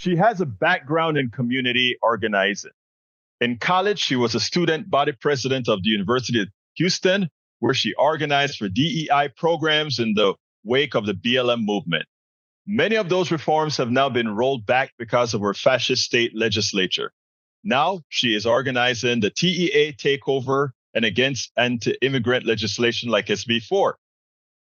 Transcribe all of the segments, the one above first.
She has a background in community organizing. In college, she was a student body president of the University of Houston, where she organized for DEI programs in the wake of the BLM movement. Many of those reforms have now been rolled back because of her fascist state legislature. Now she is organizing the TEA takeover and against anti-immigrant legislation like SB4.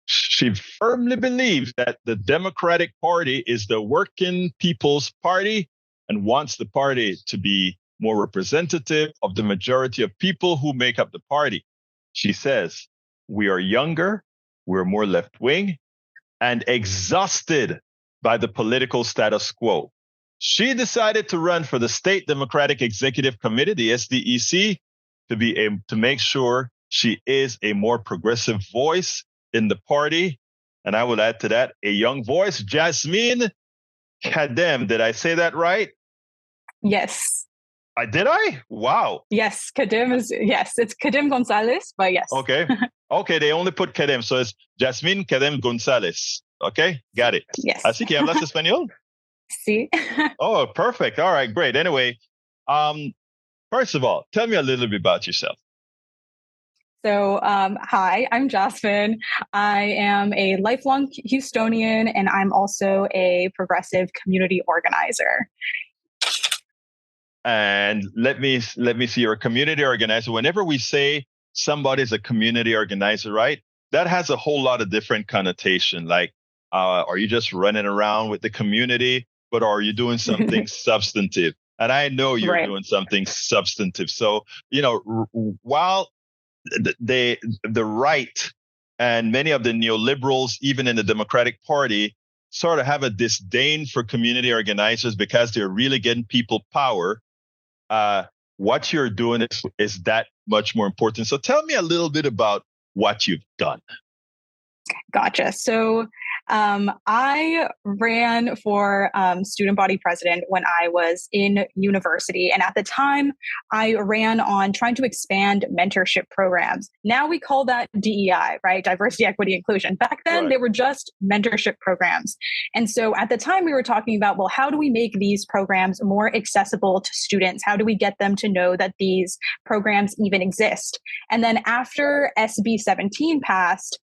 She firmly believes that the Democratic Party is the working people's party and wants the party to be more representative of the majority of people who make up the party. She says, we are younger, we're more left-wing, and exhausted by the political status quo. She decided to run for the State Democratic Executive Committee, the SDEC, to make sure she is a more progressive voice in the party. And I would add to that a young voice, Jasmine Khadem. Did I say that right? Yes. Did I? Wow. Yes, Khadem it's Khadem Gonzalez, but yes. Okay. Okay, they only put Khadem, so it's Jasmine Khadem Gonzalez. Okay, got it. Yes. Así que hablas español? Sí. Oh, perfect. All right, great. Anyway, first of all, tell me a little bit about yourself. So, hi, I'm Jasmine. I am a lifelong Houstonian, and I'm also a progressive community organizer. And let me see, you're a community organizer. Whenever we say somebody's a community organizer, right, that has a whole lot of different connotation. Like, are you just running around with the community, but are you doing something substantive? And I know you're doing something substantive. So, while the right and many of the neoliberals, even in the Democratic Party, sort of have a disdain for community organizers because they're really getting people power. What you're doing is that much more important. So tell me a little bit about what you've done. Gotcha. So I ran for student body president when I was in university. And at the time, I ran on trying to expand mentorship programs. Now we call that DEI, right? Diversity, equity, inclusion. Back then, They were just mentorship programs. And so at the time, we were talking about, well, how do we make these programs more accessible to students? How do we get them to know that these programs even exist? And then after SB 17 passed,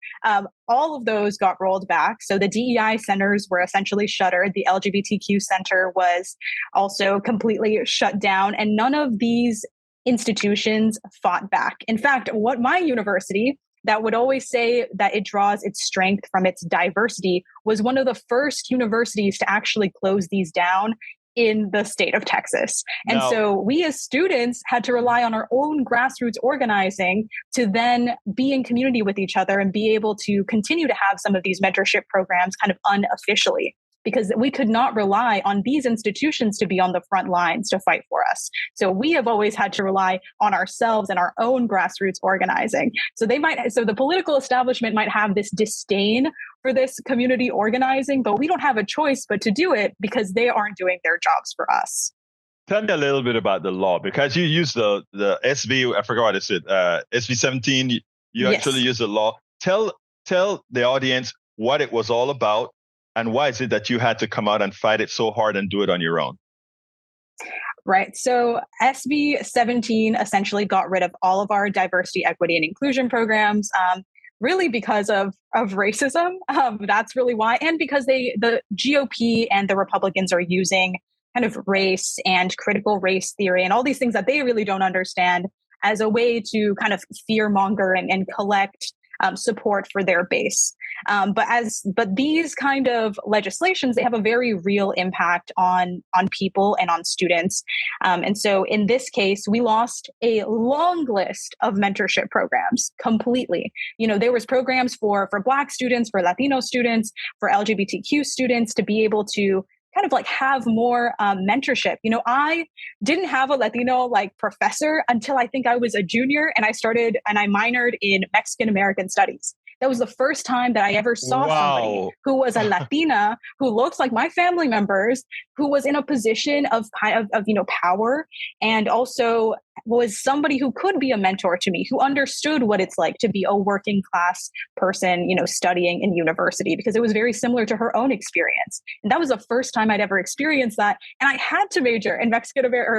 all of those got rolled back. So the DEI centers were essentially shuttered. The LGBTQ center was also completely shut down. And none of these institutions fought back. In fact, what my university, that would always say that it draws its strength from its diversity, was one of the first universities to actually close these down in the state of Texas. And so we as students had to rely on our own grassroots organizing to then be in community with each other and be able to continue to have some of these mentorship programs kind of unofficially, because we could not rely on these institutions to be on the front lines to fight for us. So we have always had to rely on ourselves and our own grassroots organizing. So the political establishment might have this disdain for this community organizing, but we don't have a choice but to do it because they aren't doing their jobs for us. Tell me a little bit about the law, because you use the SB, I forgot what it said, SB 17, you actually use the law. Tell the audience what it was all about and why is it that you had to come out and fight it so hard and do it on your own? Right. So SB 17 essentially got rid of all of our diversity, equity, and inclusion programs. Really because of racism. That's really why. And because the GOP and the Republicans are using kind of race and critical race theory and all these things that they really don't understand as a way to kind of fearmonger and collect support for their base. But these kind of legislations, they have a very real impact on people and on students. And so in this case, we lost a long list of mentorship programs completely. There was programs for Black students, for Latino students, for LGBTQ students to be able to kind of like have more mentorship. I didn't have a Latino professor until I think I was a junior, and I minored in Mexican American studies. That was the first time that I ever saw somebody who was a Latina, who looks like my family members, who was in a position of power, and also was somebody who could be a mentor to me, who understood what it's like to be a working class person, studying in university, because it was very similar to her own experience. And that was the first time I'd ever experienced that. And I had to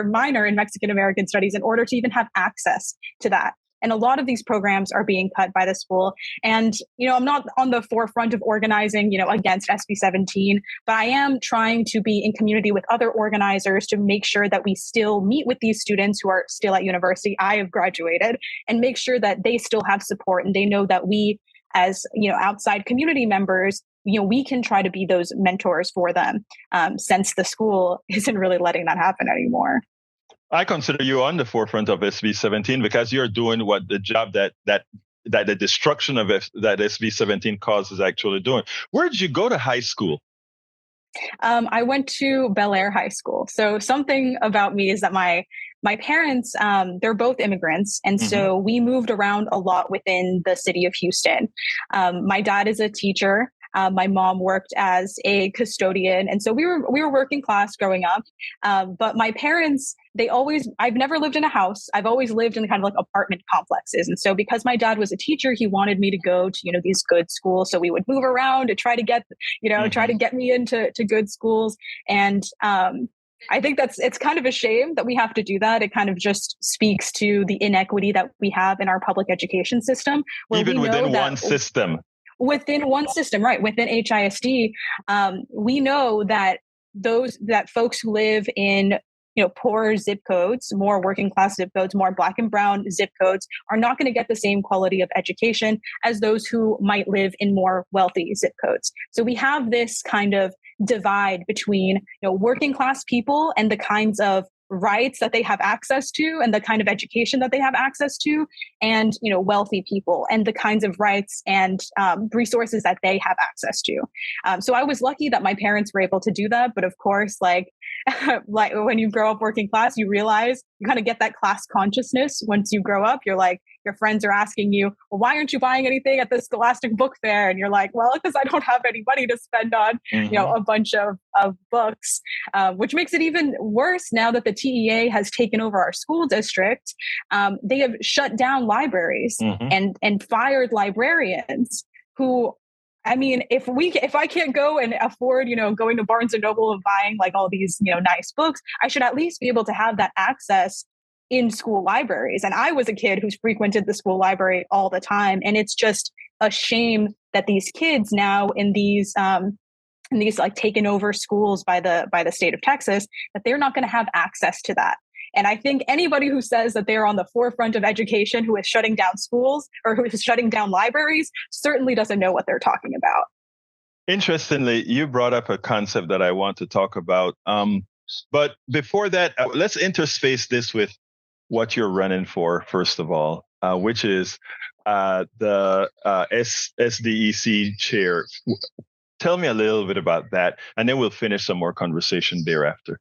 minor in Mexican American studies in order to even have access to that. And a lot of these programs are being cut by the school. And, I'm not on the forefront of organizing, against SB 17, but I am trying to be in community with other organizers to make sure that we still meet with these students who are still at university. I have graduated, and make sure that they still have support, and they know that we, as, outside community members, we can try to be those mentors for them, since the school isn't really letting that happen anymore. I consider you on the forefront of SB 17 because you're doing what the job that the destruction of that SB 17 cause is actually doing. Where did you go to high school? I went to Bel Air High School. So something about me is that my parents, they're both immigrants. And so we moved around a lot within the city of Houston. My dad is a teacher. My mom worked as a custodian. And so we were working class growing up. But my parents, I've never lived in a house. I've always lived in kind of like apartment complexes. And so because my dad was a teacher, he wanted me to go to, these good schools. So we would move around to try to get, try to get me into good schools. And, I think it's kind of a shame that we have to do that. It kind of just speaks to the inequity that we have in our public education system. Even within one system. Within one system, right? Within HISD, we know that folks who live in poorer zip codes, more working class zip codes, more Black and brown zip codes are not going to get the same quality of education as those who might live in more wealthy zip codes. So we have this kind of divide between working class people and the kinds of rights that they have access to and the kind of education that they have access to, and wealthy people and the kinds of rights and resources that they have access to. So I was lucky that my parents were able to do that. But of course, like when you grow up working class, you realize you kind of get that class consciousness. Once you grow up, you're like, your friends are asking you, well, why aren't you buying anything at the Scholastic Book Fair? And you're like, well, because I don't have any money to spend on, a bunch of books, which makes it even worse now that the TEA has taken over our school district. They have shut down libraries and fired librarians who, I mean, if I can't go and afford, going to Barnes and Noble and buying like all these, nice books, I should at least be able to have that access in school libraries. And I was a kid who's frequented the school library all the time. And it's just a shame that these kids now in these like taken over schools by the state of Texas, that they're not going to have access to that. And I think anybody who says that they're on the forefront of education, who is shutting down schools or who is shutting down libraries, certainly doesn't know what they're talking about. Interestingly, you brought up a concept that I want to talk about. But before that, let's interspace this with what you're running for, first of all, which is the SDEC chair. Tell me a little bit about that, and then we'll finish some more conversation thereafter.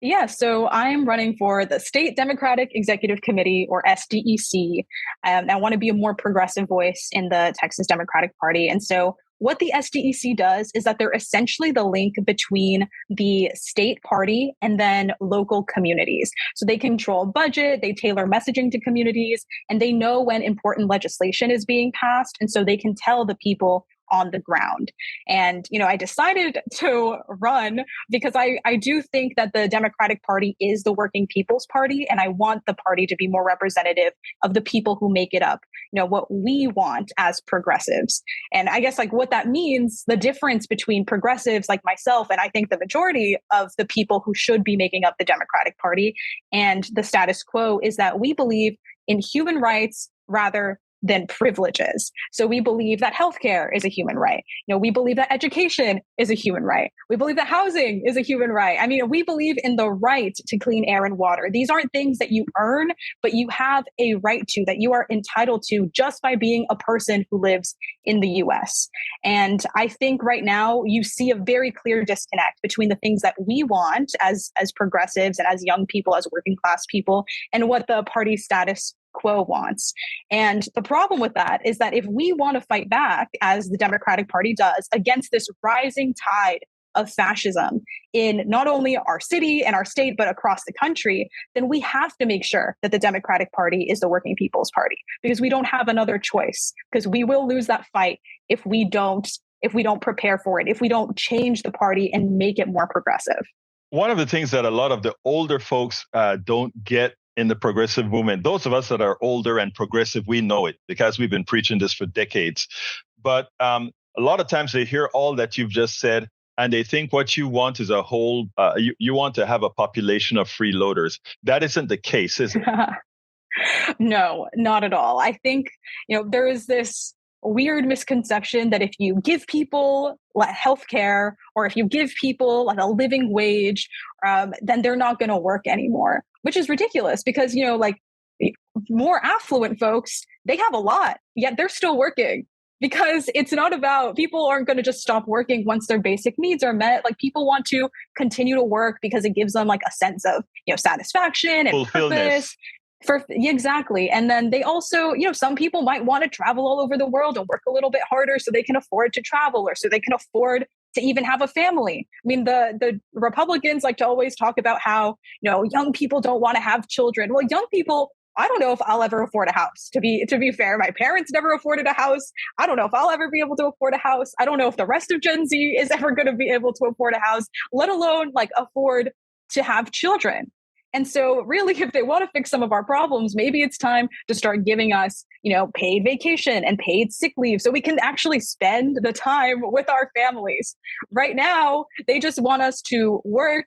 Yeah, so I'm running for the State Democratic Executive Committee, or SDEC. I want to be a more progressive voice in the Texas Democratic Party. And so what the SDEC does is that they're essentially the link between the state party and then local communities. So they control budget, they tailor messaging to communities, and they know when important legislation is being passed. And so they can tell the people on the ground. And, I decided to run because I do think that the Democratic Party is the working people's party. And I want the party to be more representative of the people who make it up, what we want as progressives. And I guess like what that means, the difference between progressives like myself, and I think the majority of the people who should be making up the Democratic Party and the status quo, is that we believe in human rights rather than privileges. So we believe that healthcare is a human right. We believe that education is a human right. We believe that housing is a human right. I mean, we believe in the right to clean air and water. These aren't things that you earn, but you have a right to, that you are entitled to just by being a person who lives in the US. And I think right now you see a very clear disconnect between the things that we want as progressives and as young people, as working class people, and what the party status quo wants. And the problem with that is that if we want to fight back, as the Democratic Party does, against this rising tide of fascism in not only our city and our state, but across the country, then we have to make sure that the Democratic Party is the working people's party, because we don't have another choice, because we will lose that fight if we don't prepare for it, if we don't change the party and make it more progressive. One of the things that a lot of the older folks don't get in the progressive movement, those of us that are older and progressive, we know it because we've been preaching this for decades. But a lot of times they hear all that you've just said, and they think what you want is a whole, you want to have a population of freeloaders. That isn't the case, is it? No, not at all. I think, there is this weird misconception that if you give people healthcare, or if you give people a living wage, then they're not going to work anymore, which is ridiculous because, more affluent folks, they have a lot, yet they're still working. Because it's not about, people aren't going to just stop working once their basic needs are met. Like, people want to continue to work because it gives them a sense of, satisfaction and purpose. Exactly. And then they also, some people might want to travel all over the world and work a little bit harder so they can afford to travel, or so they can afford to even have a family. I mean, the Republicans like to always talk about how, young people don't want to have children. Well, young people, I don't know if I'll ever afford a house. To be fair, my parents never afforded a house. I don't know if I'll ever be able to afford a house. I don't know if the rest of Gen Z is ever going to be able to afford a house, let alone afford to have children. And so really, if they want to fix some of our problems, maybe it's time to start giving us, paid vacation and paid sick leave so we can actually spend the time with our families. Right now, they just want us to work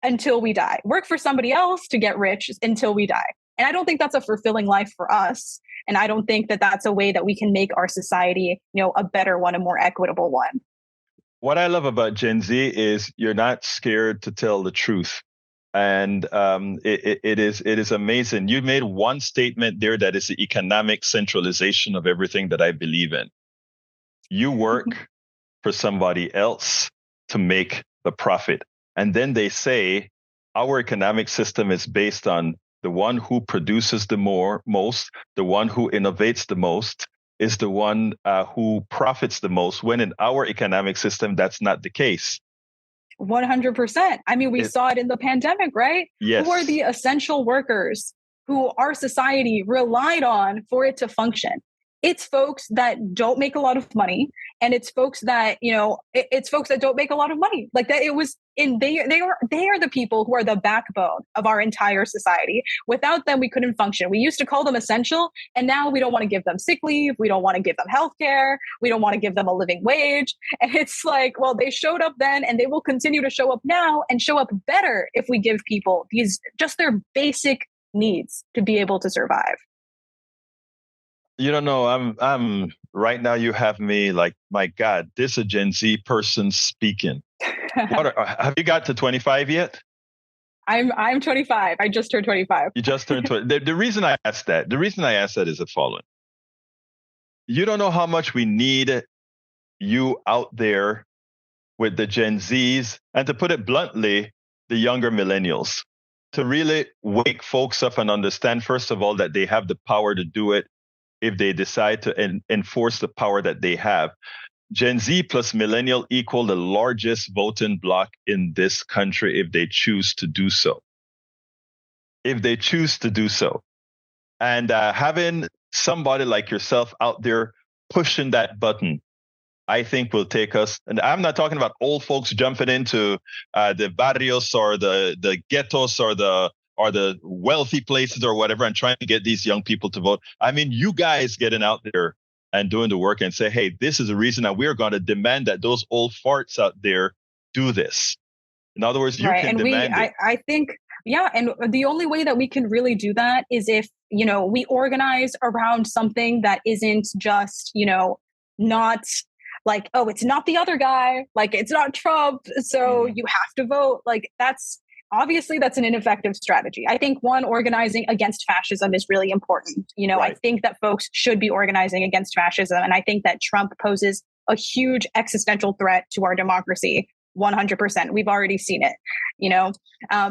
until we die, work for somebody else to get rich until we die. And I don't think that's a fulfilling life for us. And I don't think that that's a way that we can make our society, a better one, a more equitable one. What I love about Gen Z is you're not scared to tell the truth. And it is amazing. You made one statement there that is the economic centralization of everything that I believe in. You work for somebody else to make the profit. And then they say our economic system is based on the one who produces the most, the one who innovates the most is the one who profits the most, when in our economic system, that's not the case. 100%. I mean, we saw it in the pandemic, right? Yes. Who are the essential workers who our society relied on for it to function? It's folks that don't make a lot of money, and it's folks that, it's folks that don't make a lot of money. Like that, it was in they are the people who are the backbone of our entire society. Without them, we couldn't function. We used to call them essential, and now we don't want to give them sick leave. We don't want to give them healthcare. We don't want to give them a living wage. And it's like, well, they showed up then, and they will continue to show up now, and show up better if we give people these just their basic needs to be able to survive. You don't know. I'm right now. You have me like, my God, this is a Gen Z person speaking. Have you got to 25 yet? I'm 25. I just turned 25. You just turned 20. The reason I asked that is the following. You don't know how much we need you out there with the Gen Zs, and to put it bluntly, the younger millennials, to really wake folks up and understand, first of all, that they have the power to do it if they decide to enforce the power that they have. Gen Z plus millennial equal the largest voting bloc in this country if they choose to do so. And having somebody like yourself out there pushing that button, I think will take us, and I'm not talking about old folks jumping into the barrios or the ghettos or the wealthy places or whatever, and trying to get these young people to vote. I mean, you guys getting out there and doing the work and say, hey, this is a reason that we're going to demand that those old farts out there do this. In other words, you can demand it. I think, yeah. And the only way that we can really do that is if, we organize around something that isn't just, not like, oh, it's not the other guy. Like, it's not Trump. So you have to vote. Like, that's, obviously that's an ineffective strategy. I think organizing against fascism is really important. I think that folks should be organizing against fascism. And I think that Trump poses a huge existential threat to our democracy. 100%. We've already seen it,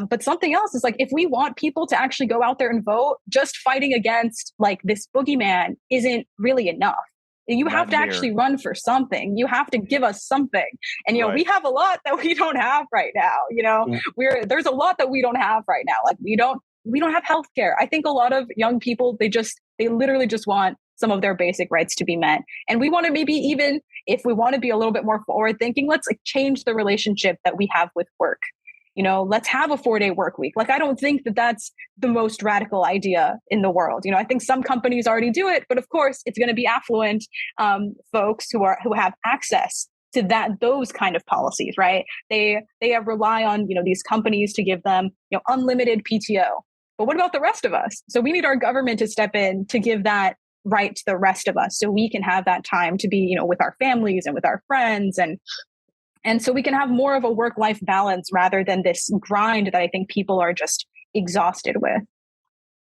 but something else is like, if we want people to actually go out there and vote, just fighting against like this boogeyman isn't really enough. You have to actually run for something. You have to give us something. And, we have a lot that we don't have right now. There's a lot that we don't have right now. Like we don't have healthcare. I think a lot of young people, they literally just want some of their basic rights to be met. And we want to maybe even, if we want to be a little bit more forward thinking, let's change the relationship that we have with work. Let's have a 4-day work week. Like, I don't think that that's the most radical idea in the world. I think some companies already do it, but of course it's going to be affluent folks who have access to those kind of policies, right? They rely on, these companies to give them, unlimited PTO. But what about the rest of us? So we need our government to step in to give that right to the rest of us, so we can have that time to be, with our families and with our friends, and so we can have more of a work-life balance rather than this grind that I think people are just exhausted with.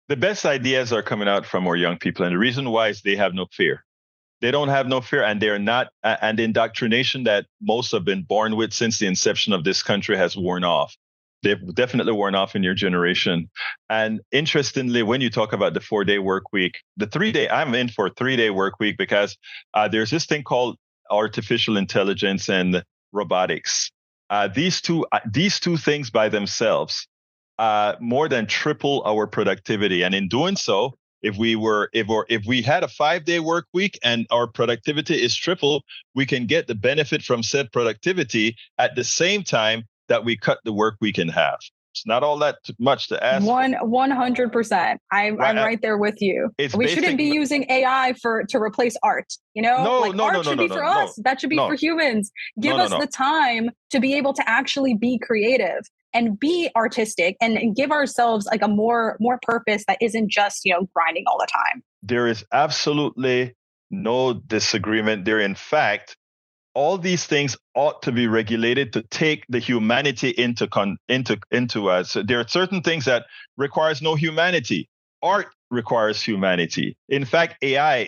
The best ideas are coming out from our young people, and the reason why is they have no fear. They don't have no fear, and they're not, and the indoctrination that most have been born with since the inception of this country has worn off. They've definitely worn off in your generation. And interestingly, when you talk about the 4-day work week, I'm in for a 3-day work week because there's this thing called artificial intelligence and robotics. These two things by themselves more than triple our productivity. And in doing so, if we had a 5-day work week and our productivity is triple, we can get the benefit from said productivity at the same time that we cut the work week in half. It's not all that much to ask. 100%. I'm right there with you. We shouldn't be using AI to replace art. Art should be for us. That should be for humans. Give us the time to be able to actually be creative and be artistic and give ourselves like a more purpose that isn't just, grinding all the time. There is absolutely no disagreement there. In fact, all these things ought to be regulated to take the humanity into us. There are certain things that requires no humanity. Art requires humanity. In fact, AI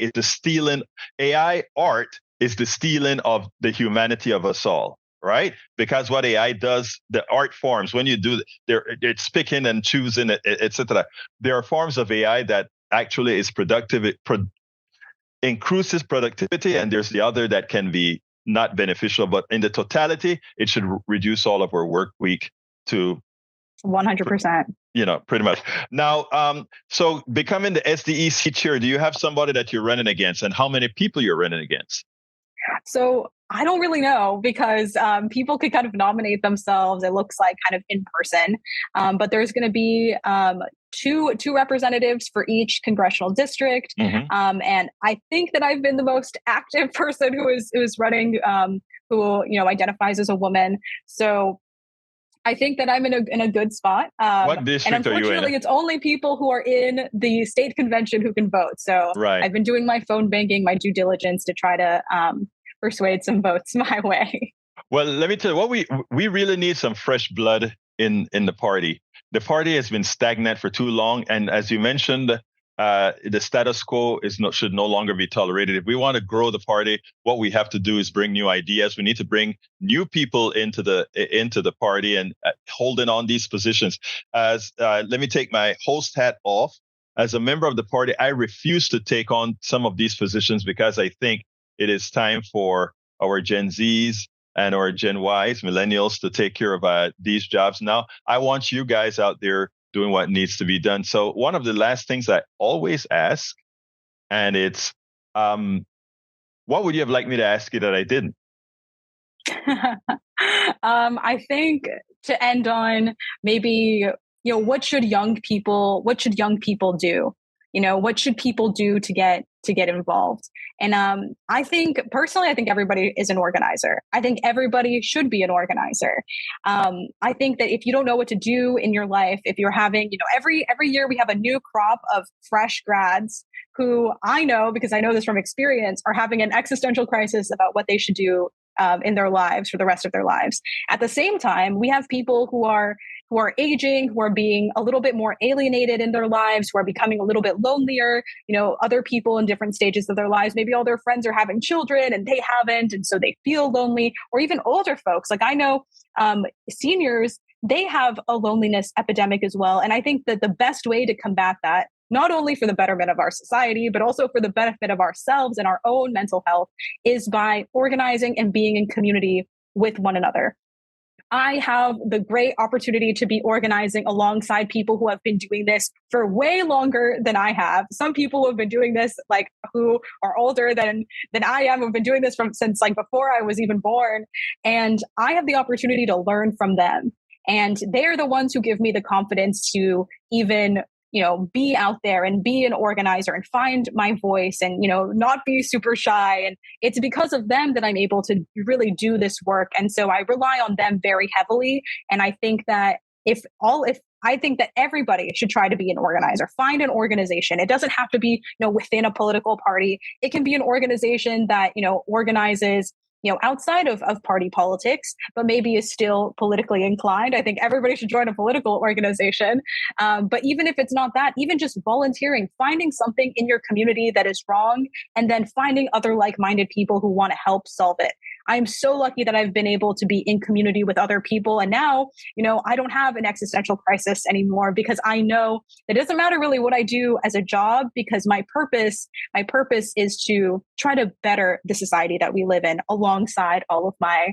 art is the stealing of the humanity of us all, right? Because what AI does, the art forms, when you do, it's picking and choosing, etc. There are forms of AI that actually is productive, increases productivity, and there's the other that can be not beneficial, but in the totality, it should reduce all of our work week to 100%. Pretty much. Now, so becoming the SDEC chair, do you have somebody that you're running against, and how many people you're running against? So I don't really know because people could kind of nominate themselves. It looks like kind of in person, but there's going to be two representatives for each congressional district. Mm-hmm. And I think that I've been the most active person who is running, who identifies as a woman. So I think that I'm in a good spot. What district are you in? And unfortunately, it's only people who are in the state convention who can vote. So I've been doing my phone banking, my due diligence to try to persuade some votes my way. Well, let me tell you, we really need some fresh blood in the party. The party has been stagnant for too long, and as you mentioned, the status quo should no longer be tolerated. If we want to grow the party, what we have to do is bring new ideas. We need to bring new people into the party and holding on these positions. Let me take my host hat off. As a member of the party, I refuse to take on some of these positions because I think it is time for our Gen Zs and our Gen Ys, millennials, to take care of these jobs. Now, I want you guys out there doing what needs to be done. So one of the last things I always ask, and it's, what would you have liked me to ask you that I didn't? I think to end on maybe, what should young people do? What should people do to get involved? And I think everybody is an organizer. I think everybody should be an organizer. I think that if you don't know what to do in your life, if you're having, every year we have a new crop of fresh grads who I know, because I know this from experience, are having an existential crisis about what they should do in their lives for the rest of their lives. At the same time, we have people who who are aging, who are being a little bit more alienated in their lives, who are becoming a little bit lonelier, other people in different stages of their lives, maybe all their friends are having children and they haven't, and so they feel lonely, or even older folks. Like I know seniors, they have a loneliness epidemic as well. And I think that the best way to combat that, not only for the betterment of our society, but also for the benefit of ourselves and our own mental health, is by organizing and being in community with one another. I have the great opportunity to be organizing alongside people who have been doing this for way longer than I have. Some people who have been doing this, like who are older than I am, have been doing this since like before I was even born. And I have the opportunity to learn from them. And they're the ones who give me the confidence to even be out there and be an organizer and find my voice and, not be super shy. And it's because of them that I'm able to really do this work. And so I rely on them very heavily. And I think that I think that everybody should try to be an organizer, find an organization. It doesn't have to be, within a political party. It can be an organization that, organizes outside of party politics, but maybe is still politically inclined. I think everybody should join a political organization. But even if it's not that, even just volunteering, finding something in your community that is wrong, and then finding other like-minded people who want to help solve it. I'm so lucky that I've been able to be in community with other people. And now, I don't have an existential crisis anymore, because I know it doesn't matter really what I do as a job, because my purpose is to try to better the society that we live in alongside all of my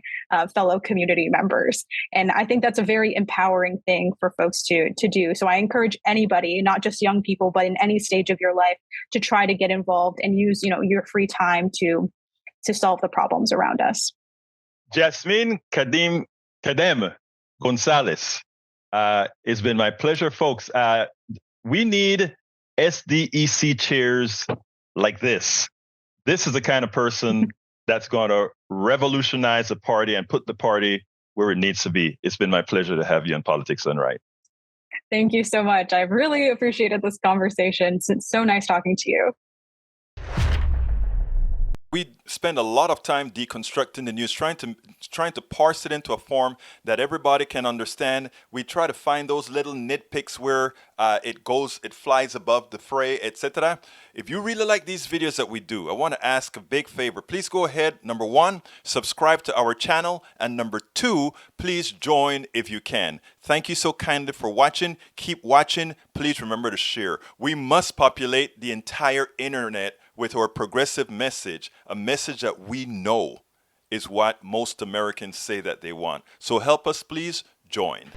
fellow community members. And I think that's a very empowering thing for folks to do. So I encourage anybody, not just young people, but in any stage of your life, to try to get involved and use, your free time to solve the problems around us. Jasmine Khadem Gonzalez, it's been my pleasure, folks. We need SDEC chairs like this. This is the kind of person that's going to revolutionize the party and put the party where it needs to be. It's been my pleasure to have you on Politics Done Right. Thank you so much. I've really appreciated this conversation. It's so nice talking to you. We spend a lot of time deconstructing the news, trying to parse it into a form that everybody can understand. We try to find those little nitpicks where it flies above the fray, etc. If you really like these videos that we do, I want to ask a big favor. Please go ahead. Number 1, subscribe to our channel. And number 2, please join if you can. Thank you so kindly for watching. Keep watching. Please remember to share. We must populate the entire internet with our progressive message, a message that we know is what most Americans say that they want. So help us, please join.